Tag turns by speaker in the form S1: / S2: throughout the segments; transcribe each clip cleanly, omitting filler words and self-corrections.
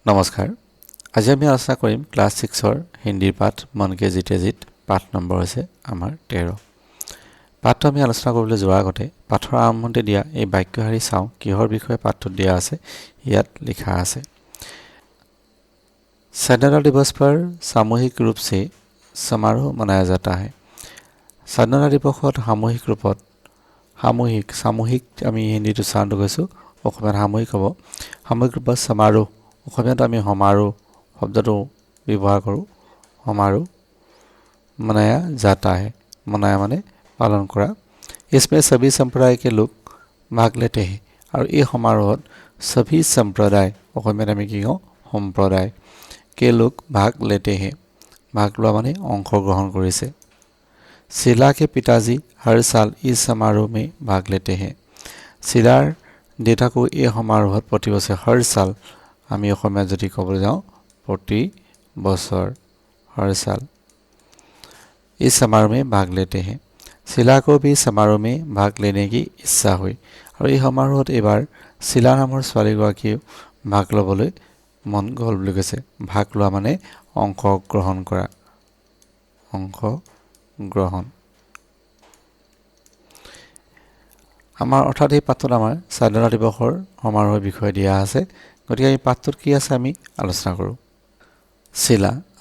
S1: নমস্কাৰ আজি আমি আলোচনা কৰিম ক্লাছ 6ৰ হিন্দীৰ পাঠ মন কে জিতে জিত পাঠ নম্বৰ হৈছে আমাৰ 13 পাঠটো আমি আলোচনা কৰিবলৈ যোৱাৰ আগতে পাঠৰ আৰম্ভণিতে দিয়া এই বাক্যশাৰী চাওঁ কিহৰ বিষয়ে পাঠটোত দিয়া আছে ইয়াত লিখা আছে স্বাধীনতা দিৱস पर सामूहिक रूप से समारोह मनाया जाता है স্বাধীনতা দিৱসত সামূহিক আমি হিন্দীটো চাউণ্ড কৈছো অসমীয়াত সামূহিক হ'ব সামূহিক ৰূপত সমাৰোহ অসমীয়াত আমি সমাৰোহ শব্দটো ব্যৱহাৰ কৰোঁ সমাৰোহ मनाया जाता है मनाया माने पालन কৰা इसमें सभी संप्रदाय के लोग भाग लेते हैं और এই সমাৰোহত सभी संप्रदाय অসমীয়াত আমি কি কওঁ সম্প্ৰদায় के लोग भाग लेते हैं भाग লোৱা মানে অংশগ্ৰহণ কৰিছে शीला के पिताजी हर साल इस समारोह में भाग लेते हैं शीलार देताको এই সমাৰোহত প্ৰতি বছৰ हर साल আমি অসমীয়া যদি ক'বলৈ যাওঁ প্ৰতি বছৰ हर साल इस समारोह में भाग लेते हैं शीला को भी समारोह में भाग लेने की इच्छा हुई और এই সমাৰোহত এবাৰ शीला নামৰ ছোৱালীগৰাকীও ভাগ ল'বলৈ মন গ'ল বুলি কৈছে ভাগ লোৱা মানে অংশগ্ৰহণ কৰা অংশগ্ৰহণ আমাৰ অৰ্থাৎ এই পাঠত আমাৰ স্বাধীনতা দিৱসৰ সমাৰোহৰ বিষয় দিয়া আছে গতিকে এই পাঠটোত কি আছে আমি আলোচনা কৰোঁ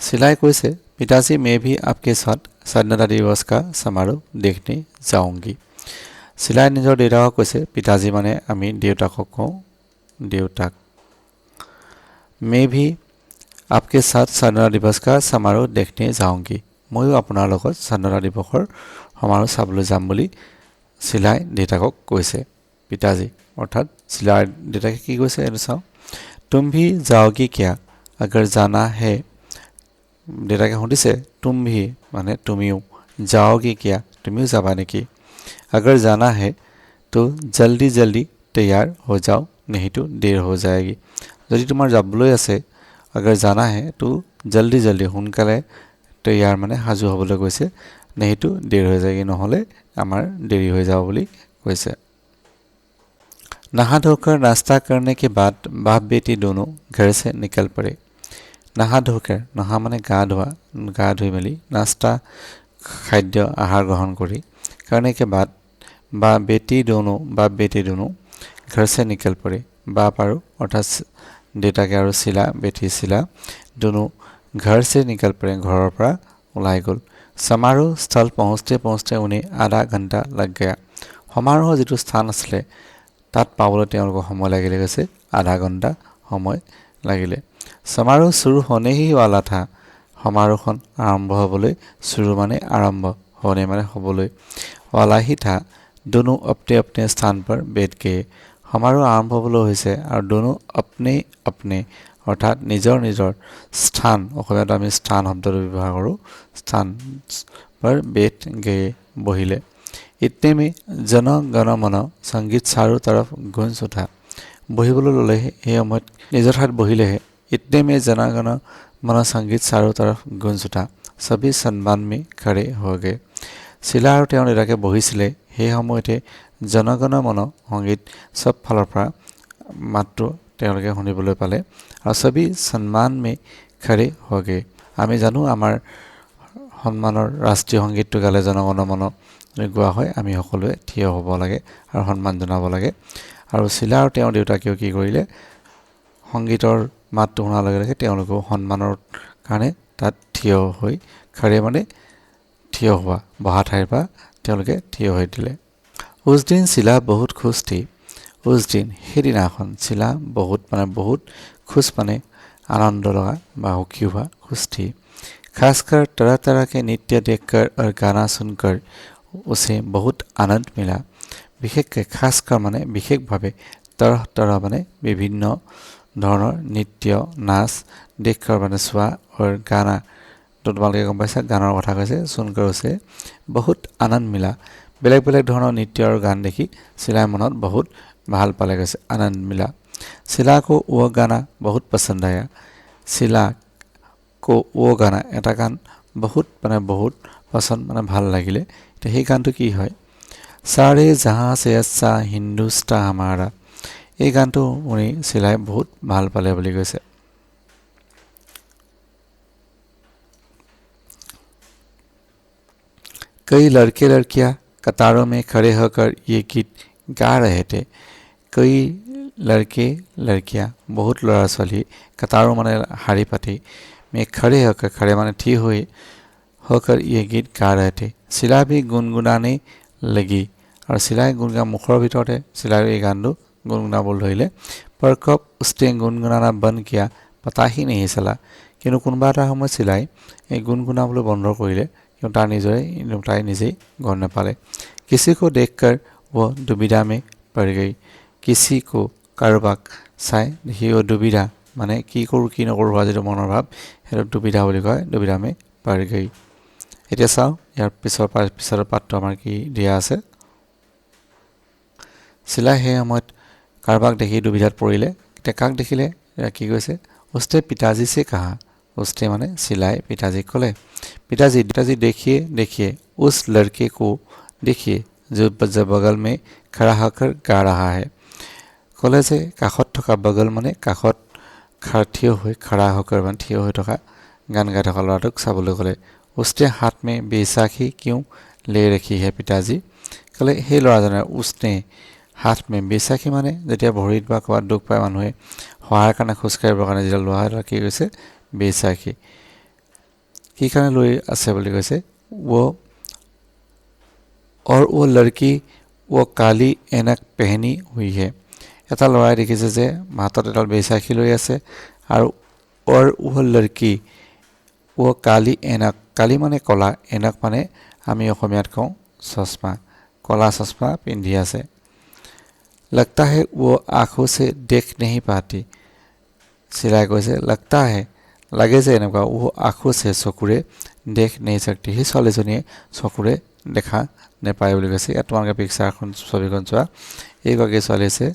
S1: शीलाए কৈছে पिताजी मैं भी आपके साथ স্বাধীনতা दिवस का समारोह देखने जाऊंगी शीलाए নিজৰ দেউতাকক কৈছে पिताजी মানে আমি দেউতাকক কওঁ দেউতাক मैं भी आपके साथ স্বাধীনতা दिवस का समारोह देखने जाऊंगी মইও আপোনাৰ লগত স্বাধীনতা দিৱসৰ সমাৰোহ চাবলৈ যাম বুলি शीलाए দেউতাকক কৈছে पिताजी অৰ্থাৎ शीलाए দেউতাকে কি কৈছে এটো চাও तुम भी जाओगी क्या अगर जाना है দেউতাকে সুধিছে तुम भी মানে তুমিও जाओगी क्या তুমিও যাবা নেকি अगर जाना है तो जल्दी जल्दी तैयार हो जाओ नहीं तो देर हो जाएगी যদি তোমাৰ যাবলৈ আছে अगर जाना है तो जल्दी जल्दी সোনকালে तैयार মানে হাজু হ'বলৈ কৈছে नहीं तो देर हो जाएगी নহলে আমাৰ দেৰি হৈ যাব বুলি কৈছে नहा धोकर नाश्ता करने के बाद बाप बेटी दोनों घर से निकल पड़े नहा धोकर नहा माने गा धुई मेली नाश्ता खाद्य आहार ग्रहण करी करने के बाद बाप बेटी दोनों घर से निकल पड़े बाप और अर्थात देताके और शीला बेटी शीला दोनों घर से निकल पड़े घरों पर उलाई गल समारोह स्थल पहुँचते उन्हें आधा घंटा लग गया समारोह जो स्थान आছিলে তাত পাবলৈ তেওঁলোকৰ সময় লাগিলে গৈছে আধা ঘণ্টা সময় লাগিলে समारोह शुरू होने ही वाला था समारोहখন আৰম্ভ হ'বলৈ शुरू माने आरंभ होने माने হ'বলৈ वाला ही था दोनों अपने अपने स्थान पर बैठ गए समारोह आरंभ হ'বলৈ হৈছে আৰু दोनों अपने अपने অৰ্থাৎ নিজৰ নিজৰ স্থান অসমীয়াত আমি স্থান শব্দটো ব্যৱহাৰ কৰোঁ স্থান पर बैठ गए বহিলে इतने में जन गण मन संगीत चारों तरफ गूंज उठा বহিবলৈ ললে এই সময়ত নিজৰ ঠাইত বহিলেহে इतने में जन गण मन संगीत चारों तरफ गूंज उठा सभी सम्मान में खड़े हो गए शीला আৰু তেওঁৰ দেউতাকে বহিছিলে সেই সময়তে জনগণ মন সংগীত সব ফালৰ পৰা মাত্ৰ তেওঁলোকে শুনিবলৈ পালে আৰু সবি সম্মান में खड़े हो गए আমি জানো আমাৰ সন্মানৰ ৰাষ্ট্ৰীয় সংগীতটো গালে জনগণ মন গোৱা হয় আমি সকলোৱে থিয় হ'ব লাগে আৰু সন্মান জনাব লাগে আৰু शीला আৰু তেওঁৰ দেউতাকেও কি কৰিলে সংগীতৰ মাতটো শুনাৰ লগে লগে তেওঁলোকৰ সন্মানৰ কাৰণে তাত থিয় হৈ খৰে মানে থিয় হোৱা বহা ঠাইৰ পৰা তেওঁলোকে থিয় হৈ দিলে उस दिन शीला बहुत खुश थी उस दिन সেইদিনাখন शीला बहुत खुश মানে आनंद लगा বা সুখী हुआ खुश थी खासकर तरह तरह के नृत्य देखकर और गाना सुनकर उसे बहुत आनंद मिला বিশেষকৈ খাসकर মানে বিশেষভাৱে तरह तरह মানে বিভিন্ন ধৰণৰ নৃত্য নাচ দেখৰ মানে চোৱা আৰু গানা তোমালোকে গম পাইছা গানৰ কথা কৈছে सुनकर उसे बहुत आनंद मिला বেলেগ বেলেগ ধৰণৰ নৃত্য আৰু গান দেখি शीला মনত बहुत ভাল পালে গৈছে आनंद मिला शीला को वो गाना बहुत पसंद आया शीला को वो गाना এটা গান बहुत पसंद মানে ভাল লাগিলে এটা এই গানটো কি হয় सारे जहां से अच्छा हिंदुस्तान हमारा এই গানটো উনি शीलाए बहुत ভাল পালে বুলি কৈছে कई लड़के लड़कियां कतारों में खड़े होकर ये गीत गा रहे थे। कई लड़के लड़कियां बहुत लड़ा ছোৱালী कतारों माने हारी पाती में खड़े होकर खड़े माने ठीक हुए होकर ये गीत गा रहे थे। शिला भी गुनगुनाने लगी और शिलाय गुनगुना मुखर ভিতৰতে शिला ये गानটো गुनगुनाবলৈ ধৰিলে। पर कब उसने गुनगुनाना बंद किया पता ही नहीं चला। কিন্তু কোনোবা এটা সময়ত শিলাই এই गुनगुनाবলৈ বন্ধ কৰিলে क्यों ताई निजे गौर न पाले। किसी को देखकर वो दुविधा में पड़ गई। किसी को কাৰোবাক চাই দেখি वो दुविधा माने কি কৰোঁ কি নকৰোঁ হোৱা যিটো মনৰ ভাৱ সেইটো दुविधा বুলি কয়। दुविधा में पड़ गई। এতিয়া চাওঁ ইয়াৰ পিছৰ পাঠটো আমাৰ কি দিয়া আছে। শিলাই সেই সময়ত কাৰোবাক দেখি दुविधाত পৰিলে। এতিয়া কাক দেখিলে কি কৈছে उसने पिताजी से कहा। उसने माने शिलाई पिताजी ক'লে पिताजी देखिए उस लड़के को देखिए जो बगल में खड़ा होकर गा रहा है। ক'লে যে কাষত থকা बगल माने কাষত থিয় হৈ खड़ा होकर মানে থিয় হৈ থকা গান গাই থকা ল'ৰাটোক চাবলৈ ক'লে। उसने हाथ में बैसाखी क्यों ले रखी है पिताजी। ক'লে সেই ল'ৰাজনে उसने हाथ में बैसाखी माने যেতিয়া ভৰিত বা ক'ৰবাত দুখ পায় মানুহে সহায়ৰ কাৰণে খোজ কাঢ়িবৰ কাৰণে যেতিয়া লোৱা হয় কি কৈছে बैसाखी। কি কাৰণে লৈ আছে বুলি কৈছে वो और वो लड़की वो काली ऐनक पहनी हुई है। এটা ল'ৰাই দেখিছে যে হাতত এডাল बैसाखी লৈ আছে আৰু और वो लड़की वो काली ऐनक काली माने কলা ऐनक माने আমি অসমীয়াত কওঁ চশমা কলা চশমা পিন্ধি আছে। लगता है वो आंखों से देख नहीं पाती। শিলাই কৈছে लगता है লাগে যে এনেকুৱা वो आंखों से চকুৰে देख नहीं सकती। সেই ছোৱালীজনীয়ে চকুৰে দেখা নেপায় বুলি কৈছে। ইয়াত তোমালোকে পিকচাৰখন ছবিখন চোৱা এইগৰাকী ছোৱালী আছে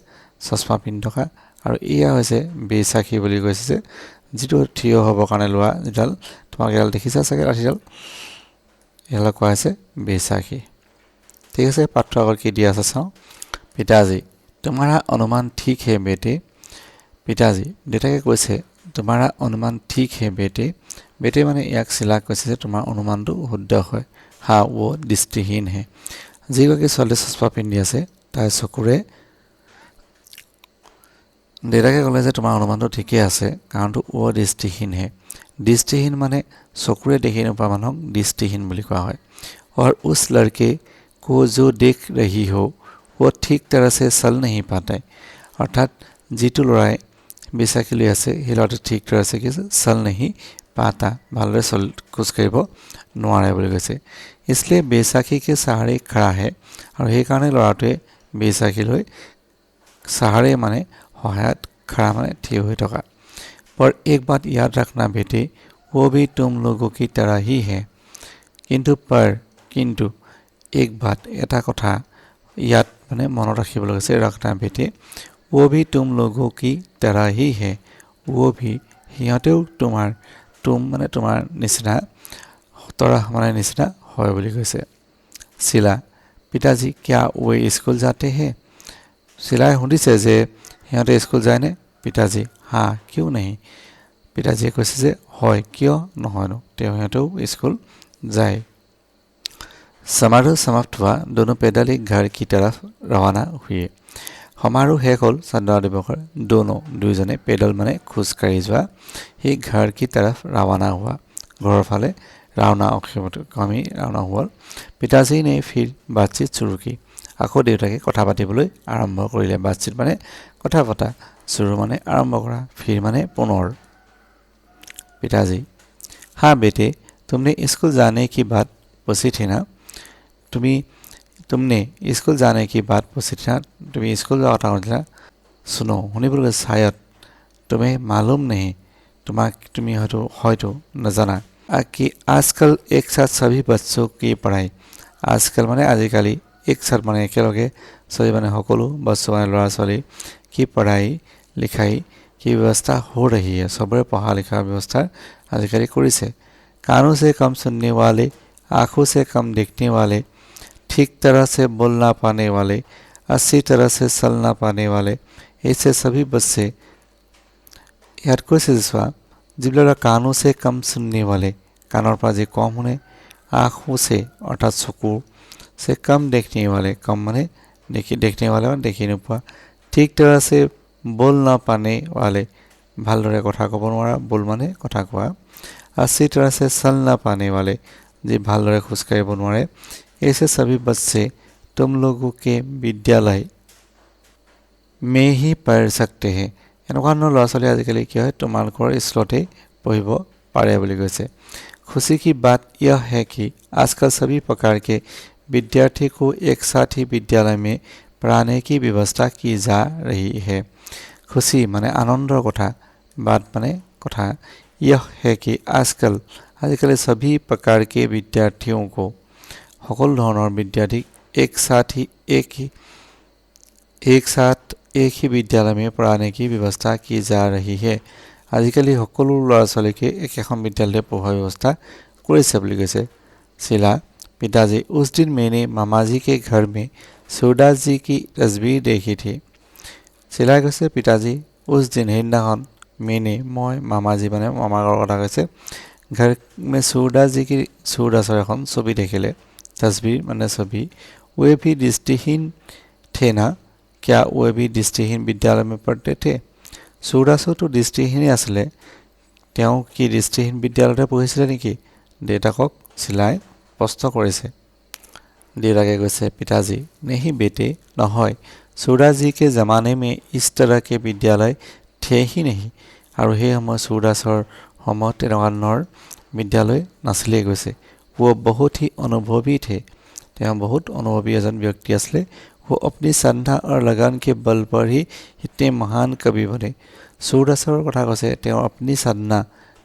S1: চশমা পিন্ধি থকা আৰু এয়া হৈছে बैसाखी বুলি কৈছে যে যিটো থিয় হ'বৰ কাৰণে লোৱা যিডাল তোমালোকে এডাল দেখিছা চাগে লাঠিডাল এডাল কোৱা হৈছে बैसाखी। ঠিক আছে পাঠটো আগত কি দিয়া আছে চাওঁ। पिताजी तुम्हारा अनुमान ठीक है बेटे। पिताजी देताকে কৈছে तुम्हारा अनुमान ठीक है बेटे। बेटे माने ইয়াক শিলাক কৈছে যে তোমাৰ অনুমানটো শুদ্ধ হয়। হা वो दृष्टिहीन है। যিগৰাকী ছোৱালী চশমা পিন্ধি আছে তাই চকুৰে দেতাকে ক'লে যে তোমাৰ অনুমানটো ঠিকই আছে কাৰণটো वो दृष्टिहीन है। दृष्टिहीन माने চকুৰে দেখি নোপোৱা মানুহক दृष्टिहीन বুলি কোৱা হয়। और उस लड़के को जो देख रही हो वो ठीक तरह से चल नहीं पाता। अर्थात যিটো ল'ৰাই बैसाखी লৈ আছে সেই ল'ৰাটো ঠিক तरह से चल नहीं पाता ভালদৰে খোজ কাঢ়িব নোৱাৰে বুলি কৈছে। इसलिए बैसाखी के सहारे खड़ा है আৰু সেইকাৰণে ল'ৰাটোৱে बैसाखी লৈ सहारे माने সহায়ত खड़ा माने থিয় হৈ থকা। पर एक बात याद रखना बेटे वो भी तुम लोगों की तरह ही है। किंतु एक बात এটা কথা ইয়াত মানে মনত ৰাখিবলৈ কৈছে रखना बेटे वो भी तुम लोगों की तरह ही है। वो भी সিহঁতেও तुम माने তোমাৰ নিচিনা তৰা মানে নিচিনা হয় বুলি কৈছে। শিলা पिताजी क्या वो स्कूल जाते हैं। শিলাই সুধিছে যে সিহঁতে স্কুল যায়নে। पिताजी हाँ क्यों नहीं। पिताजीয়ে কৈছে যে হয় কিয় নহয়নো সিহঁতেও স্কুল যায়। समारोह समाप्त हुआ दोनों पैदल ही घर की तरफ रवाना हुए। समारोह শেষ হ'ল স্বাধীনতা দিৱসৰ দুইজনে পেডল মানে খোজকাঢ়ি যোৱা সেই घर की तरफ रवाना हुआ ঘৰৰ ফালে रावना हुआ। पिताजी ने फिर बातचीत शुरू की। আকৌ দেউতাকে কথা পাতিবলৈ আৰম্ভ কৰিলে। बातचीत মানে কথা পতা शुरू माने आरम्भ करा फिर माने पुनर। पिताजी हाँ बेटे तुमने स्कूल जाने की बात पूछी थी ना। तुमने स्कूल जाने की बात पूछी थी ना। तुम्हें स्कूल जाओ था सुनो होने पर शायद तुम्हें मालूम नहीं तुम्हें हयतो न जाना कि आजकल एक साथ सभी बच्चों की पढ़ाई आजकल माने आजिकाली एक साथ माने एकेलगे सभी माने सकलो बच्चों माने लड़ा छोवाली की पढ़ाई लिखाई की व्यवस्था हो रही है। सबरे पढ़ा लिखा व्यवस्था आजिकाली करिছে। कानों से कम सुनने वाले आँखों से कम देखने वाले ठीक तरह से बोल ना पाने वाले अच्छी तरह से चल ना पाने वाले ऐसे सभी बच्चे ইয়াত কৈছে চোৱা যিবিলাক कानों से कम सुनने वाले कानर পৰা যে কম শুনে आँखों से अर्थात चकु से कम देखने वाले कम माने देखने वाले माने देखि নোপোৱা ঠিক तरह से बोल न पाने वाले ভালদৰে কথা ক'ব নোৱাৰা बोल माने কথা কোৱা अच्छी तरह से चल न पाने वाले जी ভালদৰে খোজ কাঢ়িব নোৱাৰে ऐसे सभी बच्चे तुम लोगों के विद्यालय में ही पढ़ सकते हैं এনেকুৱা ধৰণৰ ল'ৰা ছোৱালী আজিকালি কি হয় তোমালোকৰ স্কুলতে পঢ়িব পাৰে বুলি কৈছে खुशी की बात यह है कि आजकल सभी प्रकार के विद्यार्थी को एक साथ ही विद्यालय में पढ़ाने की व्यवस्था की जा रही है खुशी माने आनंदर कथा बात माने कथा यह है कि आजकल सभी प्रकार के विद्यार्थियों को সকল ধৰণৰ विद्यार्थी एक साथ एक ही विद्यालय में पढ़ाने की व्यवस्था की जा रही है आजिकाली সকলো ল'ৰা ছোৱালীকে একেখন বিদ্যালয়তে পঢ়োৱাৰ ব্যৱস্থা কৰিছে বুলি কৈছে শিলা पिताजी उस दिन मैंने मामाजी के घर में सूरदास जी की तस्वीर देखी थी শিলা কৈছে पिताजी उस दिन সেইদিনাখন मैंने মই मामाजी মানে মামাৰ কথা কৈছে घर में सूरदास जी की सूरदासर এখন ছবি দেখিলে तस्वीर माने छवि वे भी दृष्टिहीन थे ना क्या वे भी दृष्टिहीन विद्यालय में पढ़ते थे सूरदासो तो दृष्टिहीन आছিলে তেওঁ কি দৃষ্টিহীন বিদ্যালয়তে পঢ়িছিলে নেকি দেউতাকক শিলাই প্ৰশ্ন কৰিছে देवरागे কৈছে पिताजी नहीं बेटे নহয় सूरदास जी के ज़माने में इस तरह के विद्यालय थे ही नहीं और हे हम सूरदासर সময়ত তেনেকুৱা ধৰণৰ विद्यालय नाছিলে কৈছে वो बहुत ही अनुभवी थे তেওঁ बहुत अनुभवी एजन व्यक्ति आছিলে वो अपनी साधना और लगन के बल पर ही इतने महान कवि बने सूरदासर কথা কৈছে তেওঁ अपनी साधना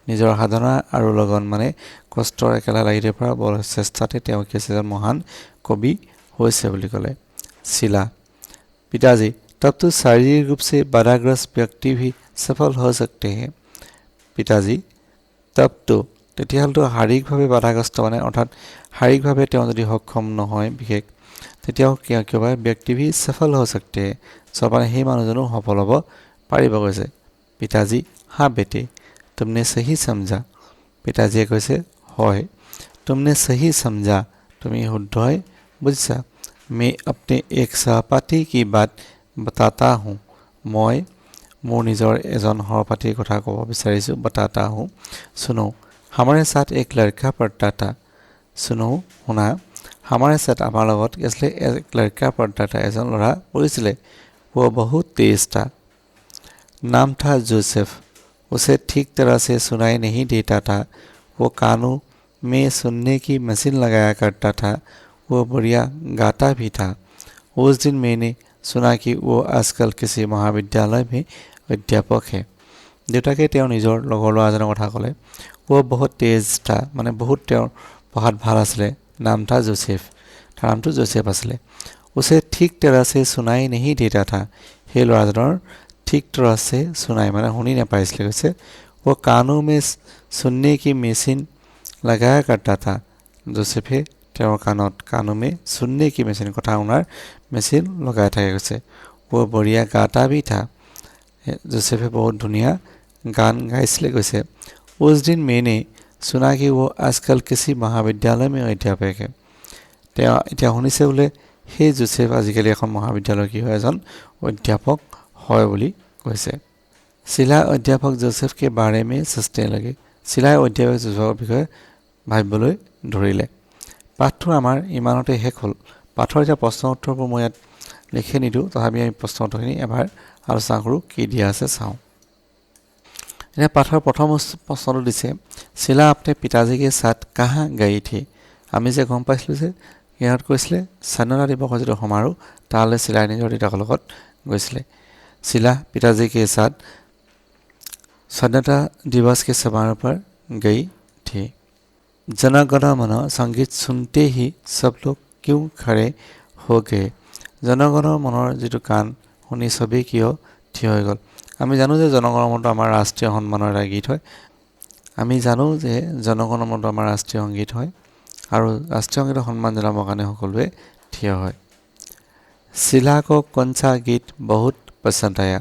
S1: নিজৰ সাধনা আৰু লগন মানে কষ্টৰ একেলা লাগি থকা বল চেষ্টাতে তেওঁ কি এজন মহান কবি হৈছে বুলি ক'লে শিলা पिताजी तब तो शारीरिक रूप से बाधाग्रस्त व्यक्ति भी सफल हो सकते हैं पिताजी तब तो তেতিয়াহ'লেতো শাৰীৰিকভাৱে বাধাগ্ৰস্ত মানে অৰ্থাৎ শাৰীৰিকভাৱে তেওঁ যদি সক্ষম নহয় বিশেষ তেতিয়াও কিবা ব্যক্তি भी सफल हो सकते हैं সবাই সেই মানুহজনো সফল হ'ব পাৰিব কৈছে पिताजी हाँ बेटे तुमने सही समझा पिताजी কৈছে হয় तुमने सही समझा তুমি শুদ্ধই বুজিছা मैं अपने एक सहपाठी की बात बताता हूँ মই মোৰ নিজৰ এজন সহপাঠীৰ কথা ক'ব বিচাৰিছো बताता हूँ सुनो हमारे साथ एक लड़का पढ़ता था सुनो শুনা हमारे साथ আমাৰ লগত इसलिए एक लड़का पढ़ता था এজন ল'ৰা পঢ়িছিলে वो बहुत तेज था नाम था जोसेफ उसे ठीक तरह से सुनाई नहीं देता था वो कानों में सुनने की मशीन लगाया करता था वो बढ़िया गाता भी था उस दिन मैंने सुना कि वो आजकल किसी महाविद्यालय में अध्यापक है देउताके তেওঁ নিজৰ লগৰ ল'ৰাজনৰ কথা ক'লে वो बहुत तेज था माने बहुत তেওঁৰ পঢ়াত ভাল আছিলে नाम था जोसेफ তাৰ নামটো जोसेफ আছিলে उसे ठीक तरह से सुनाई नहीं देता था সেই ল'ৰাজনৰ ठीक तरह से सुनाई माने শুনি নাপাইছিলে কৈছে वो कानों में सुनने की मशीन लगाया करता था जोसेफे তেওঁৰ कानों में सुनने की मशीन কথা শুনাৰ মেচিন লগাই থাকে কৈছে वो बढ़िया गाता भी था जोसेफे बहुत ধুনীয়া গান গাইছিলে কৈছে उस दिन मैंने सुना कि वो आजकल किसी महाविद्यालय में अध्यापक है তেওঁ এতিয়া শুনিছে বোলে সেই जोसेफ আজিকালি এখন মহাবিদ্যালয়ৰ কি হয় এজন অধ্যাপক হয় বুলি কৈছে শিলা অধ্যাপক जोसेफ के बारे में सोचने लगे শিলাই অধ্যাপক जोसेफৰ বিষয়ে ভাবিবলৈ ধৰিলে পাঠটো আমাৰ ইমানতে শেষ হ'ল পাঠৰ এটা প্ৰশ্ন উত্তৰবোৰ মই ইয়াত লিখি নিদিওঁ তথাপি আমি প্ৰশ্ন উত্তৰখিনি এবাৰ আলোচনা কৰোঁ কি দিয়া আছে চাওঁ এনে পাঠৰ প্ৰথম প্ৰশ্নটো দিছে শিলা अपने पिताजी के साथ कहाँ गई थी আমি যে গম পাইছিলোঁ যে ইহঁত কৈছিলে স্বাধীনতা দিৱসৰ যিটো সমাৰোহ তালৈ শিলাই নিজৰ দেউতাকৰ লগত গৈছিলে শিলা पिताजी के साथ स्वाधीनता दिवस के समारोह पर गई थी जनगण मन संगीत सुनते ही सब लोग क्यों खड़े हो गए जनगण मनर जितु गान শুনি সবেই কিয় থিয় হৈ গ'ল আমি জানো যে জনগণ মনটো আমাৰ ৰাষ্ট্ৰীয় সন্মানৰ এটা গীত হয় আমি জানো যে জনগণ মনটো আমাৰ ৰাষ্ট্ৰীয় সংগীত হয় আৰু ৰাষ্ট্ৰীয় সংগীতৰ সন্মান জনাবৰ কাৰণে সকলোৱে থিয় হয় শিলা को कौन सा गीत बहुत पसंद आया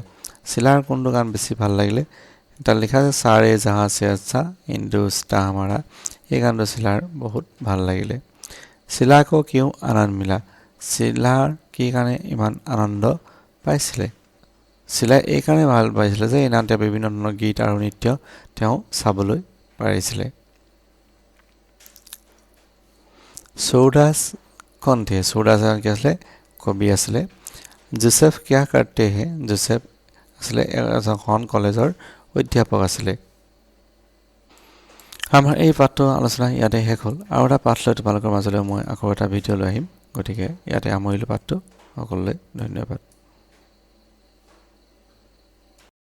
S1: শিলাৰ কোনটো গান বেছি ভাল লাগিলে তাত লিখা আছে সাৰে জাহা সে আচ্ছা হিন্দুস্তান হামাৰা। এই গানটো চিলাৰ বহুত ভাল লাগিলে। চিলা কো কিয় আনন্দ মিলা, চিলাৰ কি কাৰণে ইমান আনন্দ পাইছিলে? চিলাই এই কাৰণে ভাল পাইছিলে যে এই নাট্য বিভিন্ন ধৰণৰ গীত আৰু নৃত্য তেওঁ চাবলৈ পাৰিছিলে। সৌদাস কোন থে? সৌদাস কি আছিলে? কবি আছিলে। জোচেফ কিয়া কৰতে হে? জোচেফ আছিলে এখন কলেজৰ অধ্যাপক আছিলে। আমাৰ এই পাঠটো আলোচনা ইয়াতে শেষ হ'ল। আৰু এটা পাঠ লৈ তোমালোকৰ মাজলৈ মই আকৌ এটা ভিডিঅ' লৈ আহিম। গতিকে ইয়াতে সামৰিলোঁ পাঠটো। সকলোলৈ ধন্যবাদ।